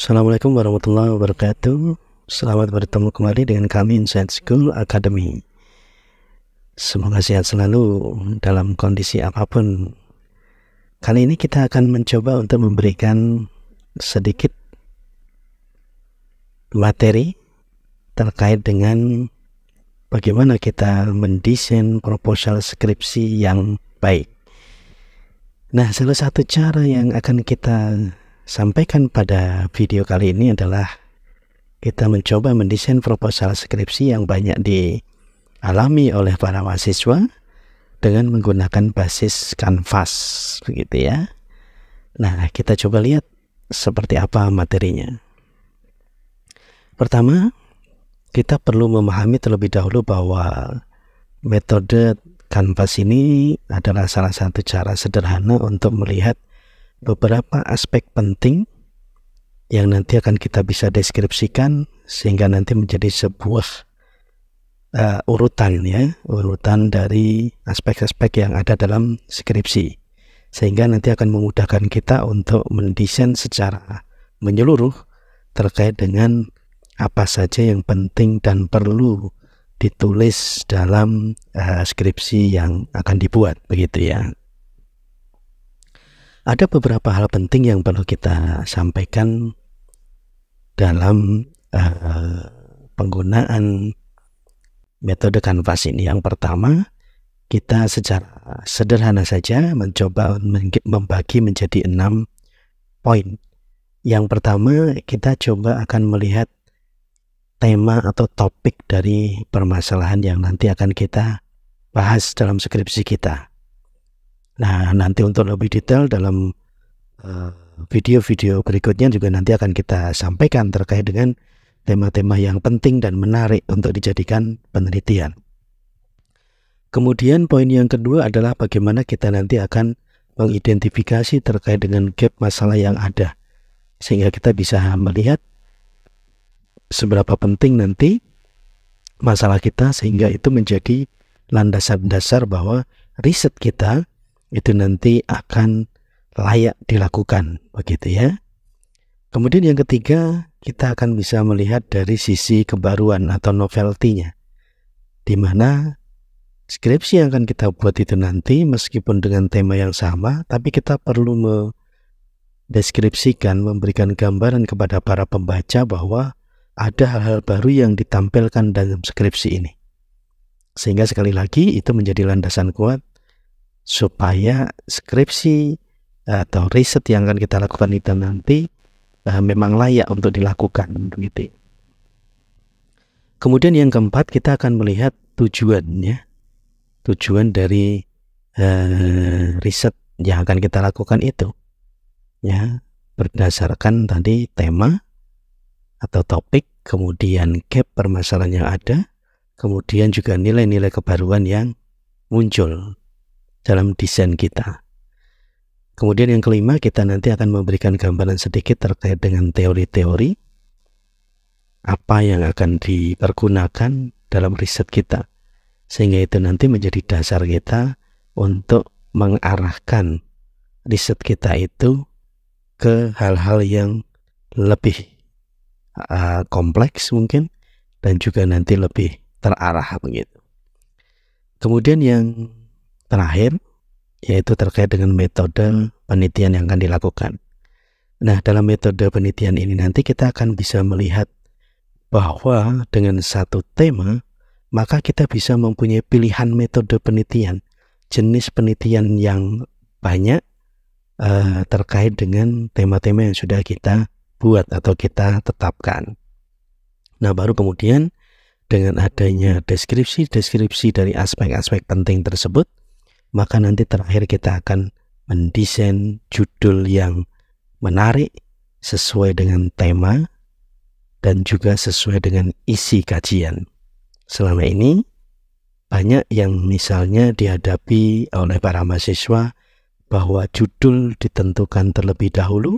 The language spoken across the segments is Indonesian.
Assalamualaikum warahmatullahi wabarakatuh. Selamat bertemu kembali dengan kami Insight School Academy. Semoga sehat selalu dalam kondisi apapun. Kali ini kita akan mencoba untuk memberikan sedikit materi terkait dengan bagaimana kita mendesain proposal skripsi yang baik. Nah, salah satu cara yang akan kita sampaikan pada video kali ini adalah kita mencoba mendesain proposal skripsi yang banyak dialami oleh para mahasiswa dengan menggunakan basis kanvas, begitu ya. Nah, kita coba lihat seperti apa materinya. Pertama, kita perlu memahami terlebih dahulu bahwa metode kanvas ini adalah salah satu cara sederhana untuk melihat beberapa aspek penting yang nanti akan kita bisa deskripsikan sehingga nanti menjadi sebuah urutan dari aspek-aspek yang ada dalam skripsi, sehingga nanti akan memudahkan kita untuk mendesain secara menyeluruh terkait dengan apa saja yang penting dan perlu ditulis dalam skripsi yang akan dibuat, begitu ya. Ada beberapa hal penting yang perlu kita sampaikan dalam penggunaan metode kanvas ini. Yang pertama, kita secara sederhana saja mencoba membagi menjadi 6 poin. Yang pertama, kita coba akan melihat tema atau topik dari permasalahan yang nanti akan kita bahas dalam skripsi kita. Nah, nanti untuk lebih detail dalam video-video berikutnya juga nanti akan kita sampaikan terkait dengan tema-tema yang penting dan menarik untuk dijadikan penelitian. Kemudian poin yang kedua adalah bagaimana kita nanti akan mengidentifikasi terkait dengan gap masalah yang ada, sehingga kita bisa melihat seberapa penting nanti masalah kita, sehingga itu menjadi landasan dasar bahwa riset kita itu nanti akan layak dilakukan, begitu ya. Kemudian yang ketiga, kita akan bisa melihat dari sisi kebaruan atau novelty-nya, di mana skripsi yang akan kita buat itu nanti meskipun dengan tema yang sama, tapi kita perlu mendeskripsikan, memberikan gambaran kepada para pembaca bahwa ada hal-hal baru yang ditampilkan dalam skripsi ini, sehingga sekali lagi itu menjadi landasan kuat supaya skripsi atau riset yang akan kita lakukan itu nanti memang layak untuk dilakukan, begitu. Kemudian yang keempat, kita akan melihat tujuannya, tujuan dari riset yang akan kita lakukan itu, ya, berdasarkan tadi tema atau topik, kemudian gap permasalahan yang ada, kemudian juga nilai-nilai kebaruan yang muncul dalam desain kita. Kemudian yang kelima, kita nanti akan memberikan gambaran sedikit terkait dengan teori-teori apa yang akan dipergunakan dalam riset kita, sehingga itu nanti menjadi dasar kita untuk mengarahkan riset kita itu ke hal-hal yang lebih kompleks mungkin, dan juga nanti lebih terarah, begitu. Kemudian yang terakhir, yaitu terkait dengan metode penelitian yang akan dilakukan. Nah, dalam metode penelitian ini nanti kita akan bisa melihat bahwa dengan satu tema, maka kita bisa mempunyai pilihan metode penelitian, jenis penelitian yang banyak terkait dengan tema-tema yang sudah kita buat atau kita tetapkan. Nah, baru kemudian dengan adanya deskripsi dari aspek-aspek penting tersebut, maka nanti terakhir kita akan mendesain judul yang menarik sesuai dengan tema dan juga sesuai dengan isi kajian. Selama ini banyak yang misalnya dihadapi oleh para mahasiswa bahwa judul ditentukan terlebih dahulu,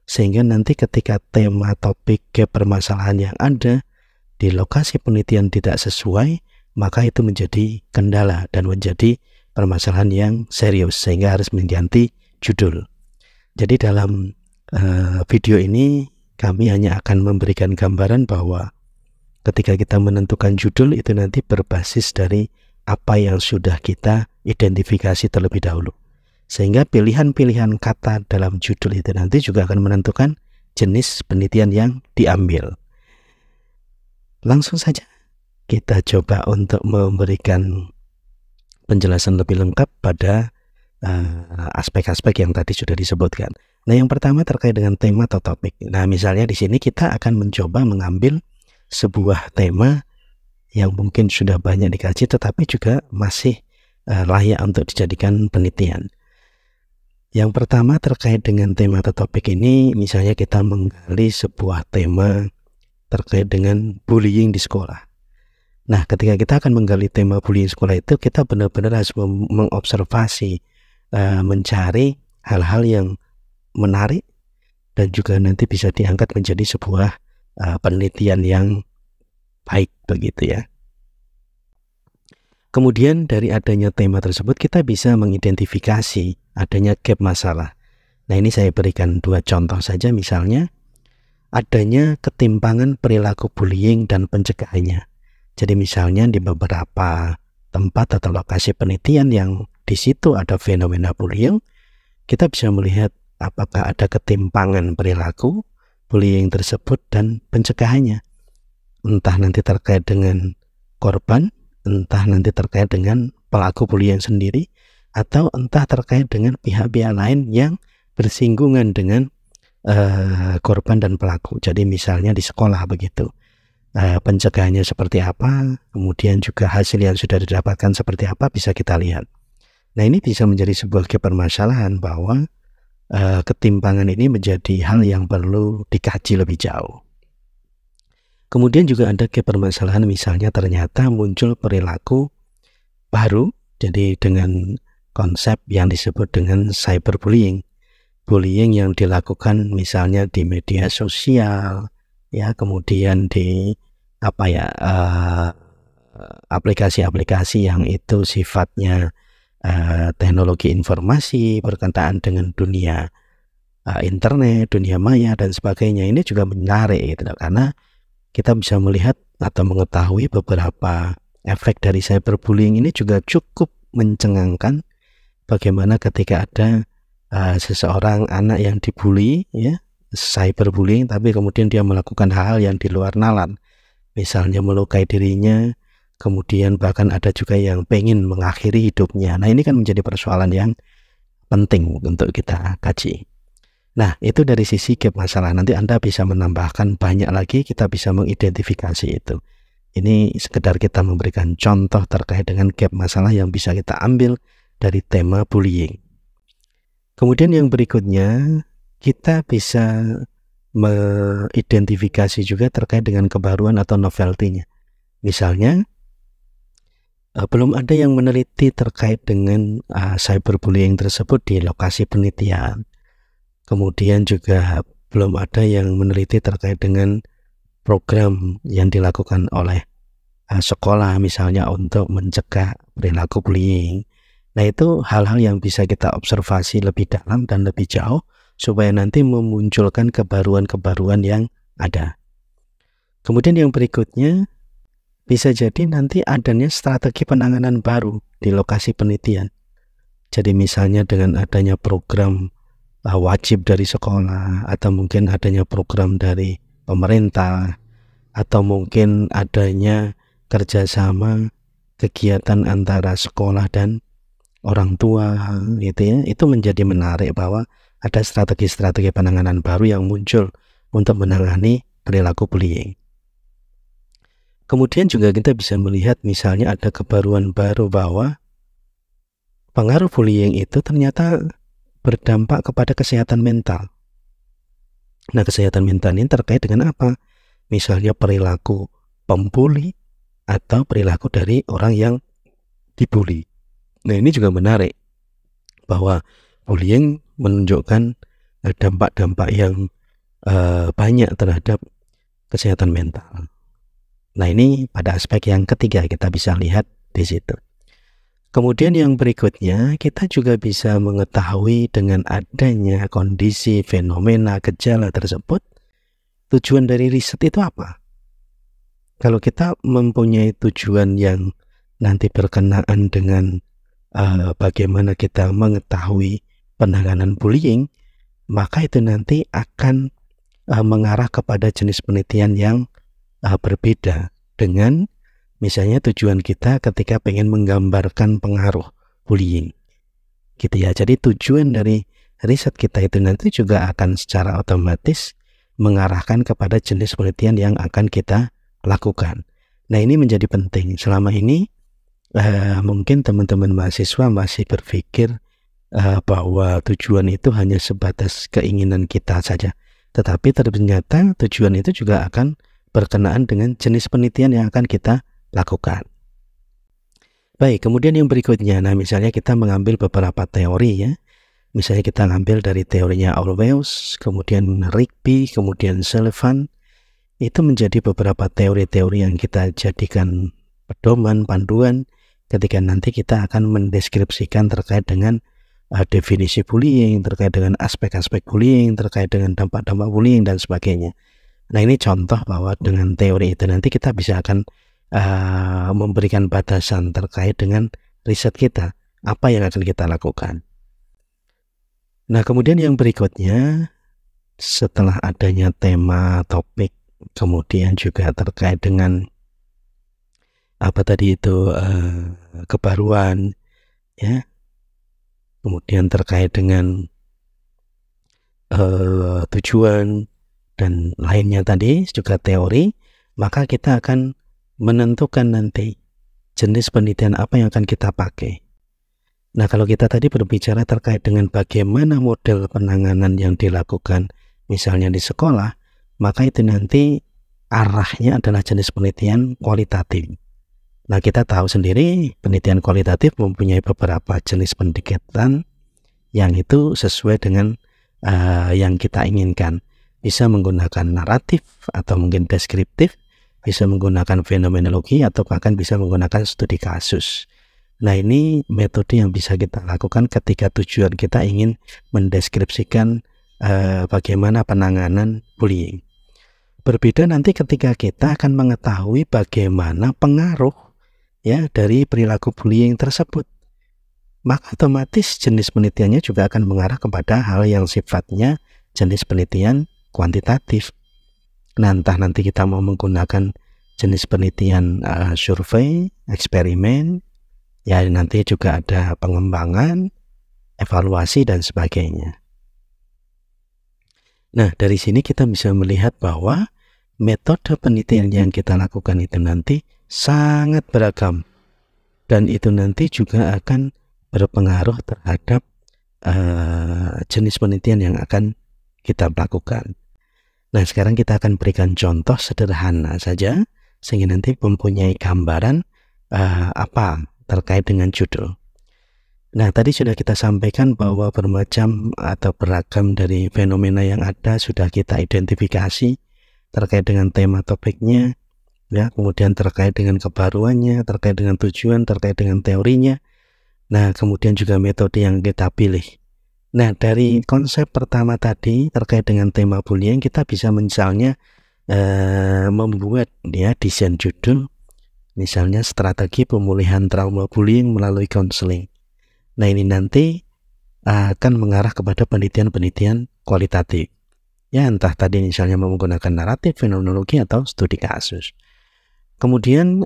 sehingga nanti ketika tema, topik, gap permasalahan yang ada di lokasi penelitian tidak sesuai, maka itu menjadi kendala dan menjadi permasalahan yang serius, sehingga harus mengganti judul. Jadi dalam video ini kami hanya akan memberikan gambaran bahwa ketika kita menentukan judul itu nanti berbasis dari apa yang sudah kita identifikasi terlebih dahulu. Sehingga pilihan-pilihan kata dalam judul itu nanti juga akan menentukan jenis penelitian yang diambil. Langsung saja kita coba untuk memberikan penjelasan lebih lengkap pada aspek-aspek yang tadi sudah disebutkan. Nah, yang pertama terkait dengan tema atau topik. Nah, misalnya di sini kita akan mencoba mengambil sebuah tema yang mungkin sudah banyak dikaji tetapi juga masih layak untuk dijadikan penelitian. Yang pertama terkait dengan tema atau topik ini, misalnya kita menggali sebuah tema terkait dengan bullying di sekolah. Nah, ketika kita akan menggali tema bullying sekolah itu, kita benar-benar harus mengobservasi, mencari hal-hal yang menarik dan juga nanti bisa diangkat menjadi sebuah penelitian yang baik begitu ya. Kemudian dari adanya tema tersebut kita bisa mengidentifikasi adanya gap masalah. Nah, ini saya berikan 2 contoh saja, misalnya adanya ketimpangan perilaku bullying dan pencegahannya. Jadi misalnya di beberapa tempat atau lokasi penelitian yang di situ ada fenomena bullying, kita bisa melihat apakah ada ketimpangan perilaku bullying tersebut dan pencegahannya. Entah nanti terkait dengan korban, entah nanti terkait dengan pelaku bullying sendiri, atau entah terkait dengan pihak-pihak lain yang bersinggungan dengan korban dan pelaku. Jadi misalnya di sekolah begitu, pencegahannya seperti apa, kemudian juga hasil yang sudah didapatkan seperti apa bisa kita lihat. Nah, ini bisa menjadi sebuah permasalahan bahwa ketimpangan ini menjadi hal yang perlu dikaji lebih jauh. Kemudian juga ada permasalahan misalnya ternyata muncul perilaku baru, jadi dengan konsep yang disebut dengan cyberbullying. Bullying yang dilakukan misalnya di media sosial, ya, kemudian di aplikasi-aplikasi yang itu sifatnya teknologi informasi berkenaan dengan dunia internet, dunia maya dan sebagainya. Ini juga menarik gitu, karena kita bisa melihat atau mengetahui beberapa efek dari cyberbullying ini juga cukup mencengangkan. Bagaimana ketika ada seseorang anak yang dibully, ya, cyberbullying, tapi kemudian dia melakukan hal yang di luar nalar, misalnya melukai dirinya, kemudian bahkan ada juga yang pengen mengakhiri hidupnya. Nah, ini kan menjadi persoalan yang penting untuk kita kaji. Nah, itu dari sisi gap masalah. Nanti Anda bisa menambahkan banyak lagi, kita bisa mengidentifikasi itu. Ini sekedar kita memberikan contoh terkait dengan gap masalah yang bisa kita ambil dari tema bullying. Kemudian yang berikutnya, kita bisa mengidentifikasi juga terkait dengan kebaruan atau novelty-nya. Misalnya, belum ada yang meneliti terkait dengan cyberbullying tersebut di lokasi penelitian. Kemudian juga belum ada yang meneliti terkait dengan program yang dilakukan oleh sekolah misalnya untuk mencegah perilaku bullying. Nah, itu hal-hal yang bisa kita observasi lebih dalam dan lebih jauh supaya nanti memunculkan kebaruan-kebaruan yang ada. Kemudian yang berikutnya, bisa jadi nanti adanya strategi penanganan baru di lokasi penelitian. Jadi misalnya dengan adanya program wajib dari sekolah, atau mungkin adanya program dari pemerintah, atau mungkin adanya kerjasama kegiatan antara sekolah dan orang tua gitu ya, itu menjadi menarik bahwa ada strategi-strategi penanganan baru yang muncul untuk menangani perilaku bullying. Kemudian juga kita bisa melihat misalnya ada kebaruan baru bahwa pengaruh bullying itu ternyata berdampak kepada kesehatan mental. Nah, kesehatan mental ini terkait dengan apa? Misalnya perilaku pembuli atau perilaku dari orang yang dibully. Nah, ini juga menarik bahwa bullying menunjukkan dampak-dampak yang banyak terhadap kesehatan mental. Nah, ini pada aspek yang ketiga kita bisa lihat di situ. Kemudian yang berikutnya, kita juga bisa mengetahui dengan adanya kondisi fenomena gejala tersebut, tujuan dari riset itu apa? Kalau kita mempunyai tujuan yang nanti berkenaan dengan bagaimana kita mengetahui penanganan bullying, maka itu nanti akan mengarah kepada jenis penelitian yang berbeda dengan misalnya tujuan kita ketika pengen menggambarkan pengaruh bullying, gitu ya. Jadi tujuan dari riset kita itu nanti juga akan secara otomatis mengarahkan kepada jenis penelitian yang akan kita lakukan. Nah, ini menjadi penting. Selama ini mungkin teman-teman mahasiswa masih berpikir bahwa tujuan itu hanya sebatas keinginan kita saja, tetapi ternyata tujuan itu juga akan berkenaan dengan jenis penelitian yang akan kita lakukan. Baik, kemudian yang berikutnya, nah misalnya kita mengambil beberapa teori ya, misalnya kita ngambil dari teorinya Allways, kemudian Rigby, kemudian Sullivan, itu menjadi beberapa teori-teori yang kita jadikan pedoman, panduan ketika nanti kita akan mendeskripsikan terkait dengan definisi bullying, terkait dengan aspek-aspek bullying, terkait dengan dampak-dampak bullying dan sebagainya. Nah, ini contoh bahwa dengan teori itu nanti kita bisa akan memberikan batasan terkait dengan riset kita, apa yang akan kita lakukan. Nah, kemudian yang berikutnya, setelah adanya tema, topik, kemudian juga terkait dengan apa tadi itu kebaruan ya, kemudian terkait dengan tujuan dan lainnya tadi juga teori, maka kita akan menentukan nanti jenis penelitian apa yang akan kita pakai. Nah, kalau kita tadi berbicara terkait dengan bagaimana model penanganan yang dilakukan misalnya di sekolah, maka itu nanti arahnya adalah jenis penelitian kualitatif. Nah, kita tahu sendiri penelitian kualitatif mempunyai beberapa jenis pendekatan yang itu sesuai dengan yang kita inginkan. Bisa menggunakan naratif atau mungkin deskriptif, bisa menggunakan fenomenologi, atau bahkan bisa menggunakan studi kasus. Nah, ini metode yang bisa kita lakukan ketika tujuan kita ingin mendeskripsikan bagaimana penanganan bullying. Berbeda nanti ketika kita akan mengetahui bagaimana pengaruh ya dari perilaku bullying tersebut, maka otomatis jenis penelitiannya juga akan mengarah kepada hal yang sifatnya jenis penelitian kuantitatif. Nah, entah nanti kita mau menggunakan jenis penelitian survei, eksperimen, ya nanti juga ada pengembangan, evaluasi dan sebagainya. Nah, dari sini kita bisa melihat bahwa metode penelitian yang kita lakukan itu nanti sangat beragam, dan itu nanti juga akan berpengaruh terhadap jenis penelitian yang akan kita lakukan. Nah, sekarang kita akan berikan contoh sederhana saja sehingga nanti mempunyai gambaran apa terkait dengan judul. Nah, tadi sudah kita sampaikan bahwa bermacam atau beragam dari fenomena yang ada sudah kita identifikasi terkait dengan tema topiknya, ya, kemudian terkait dengan kebaruannya, terkait dengan tujuan, terkait dengan teorinya. Nah, kemudian juga metode yang kita pilih. Nah, dari konsep pertama tadi terkait dengan tema bullying, kita bisa misalnya membuat ya desain judul, misalnya strategi pemulihan trauma bullying melalui konseling. Nah, ini nanti akan mengarah kepada penelitian-penelitian kualitatif. Ya, entah tadi misalnya menggunakan naratif, fenomenologi, atau studi kasus. Kemudian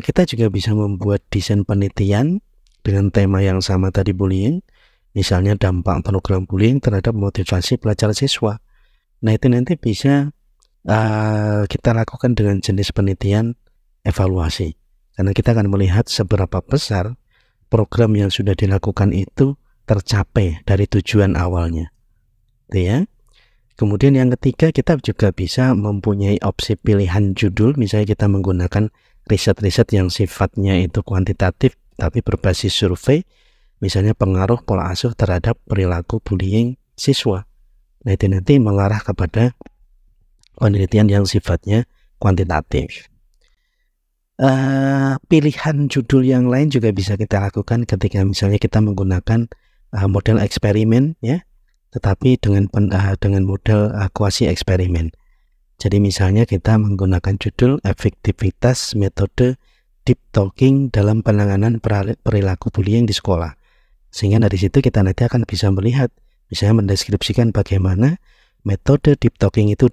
kita juga bisa membuat desain penelitian dengan tema yang sama tadi bullying, misalnya dampak program bullying terhadap motivasi belajar siswa. Nah, itu nanti bisa kita lakukan dengan jenis penelitian evaluasi, karena kita akan melihat seberapa besar program yang sudah dilakukan itu tercapai dari tujuan awalnya, ya. Kemudian yang ketiga, kita juga bisa mempunyai opsi pilihan judul, misalnya kita menggunakan riset-riset yang sifatnya itu kuantitatif tapi berbasis survei, misalnya pengaruh pola asuh terhadap perilaku bullying siswa. Nah, itu nanti mengarah kepada penelitian yang sifatnya kuantitatif. Pilihan judul yang lain juga bisa kita lakukan ketika misalnya kita menggunakan model eksperimen, ya, tetapi dengan model kuasi eksperimen. Jadi misalnya kita menggunakan judul efektivitas metode deep talking dalam penanganan perilaku bullying di sekolah. Sehingga dari situ kita nanti akan bisa melihat, misalnya mendeskripsikan bagaimana metode deep talking itu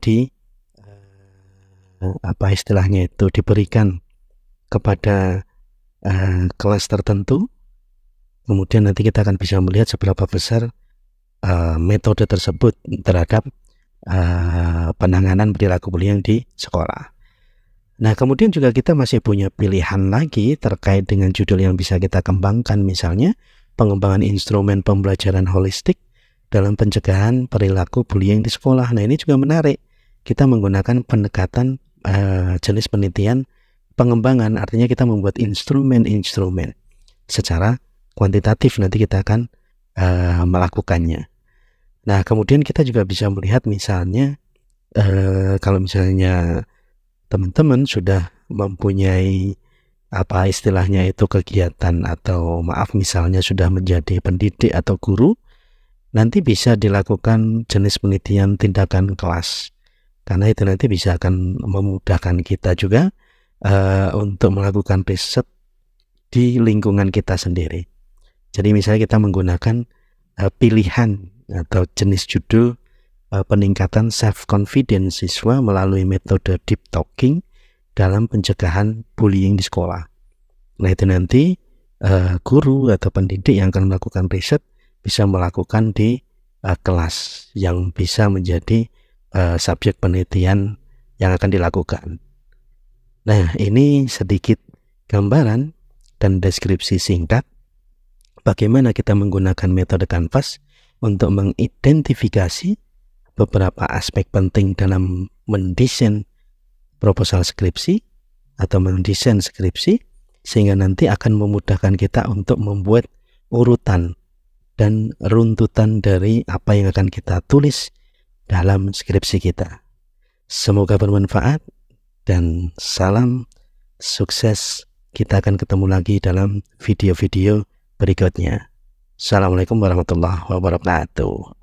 diberikan kepada kelas tertentu. Kemudian nanti kita akan bisa melihat seberapa besar metode tersebut terhadap penanganan perilaku bullying di sekolah. Nah, kemudian juga kita masih punya pilihan lagi terkait dengan judul yang bisa kita kembangkan, misalnya pengembangan instrumen pembelajaran holistik dalam pencegahan perilaku bullying di sekolah. Nah, ini juga menarik. Kita menggunakan pendekatan jenis penelitian pengembangan, artinya kita membuat instrumen-instrumen secara kuantitatif, nanti kita akan melakukannya. Nah, kemudian kita juga bisa melihat misalnya kalau misalnya teman-teman sudah mempunyai kegiatan atau misalnya sudah menjadi pendidik atau guru, nanti bisa dilakukan jenis penelitian tindakan kelas, karena itu nanti bisa akan memudahkan kita juga untuk melakukan riset di lingkungan kita sendiri. Jadi misalnya kita menggunakan pilihan atau jenis judul peningkatan self-confidence siswa melalui metode deep talking dalam pencegahan bullying di sekolah. Nah, itu nanti guru atau pendidik yang akan melakukan riset bisa melakukan di kelas yang bisa menjadi subjek penelitian yang akan dilakukan. Nah, ini sedikit gambaran dan deskripsi singkat bagaimana kita menggunakan metode Canvas untuk mengidentifikasi beberapa aspek penting dalam mendesain proposal skripsi atau mendesain skripsi, sehingga nanti akan memudahkan kita untuk membuat urutan dan runtutan dari apa yang akan kita tulis dalam skripsi kita. Semoga bermanfaat dan salam sukses. Kita akan ketemu lagi dalam video-video berikutnya. Assalamualaikum warahmatullahi wabarakatuh.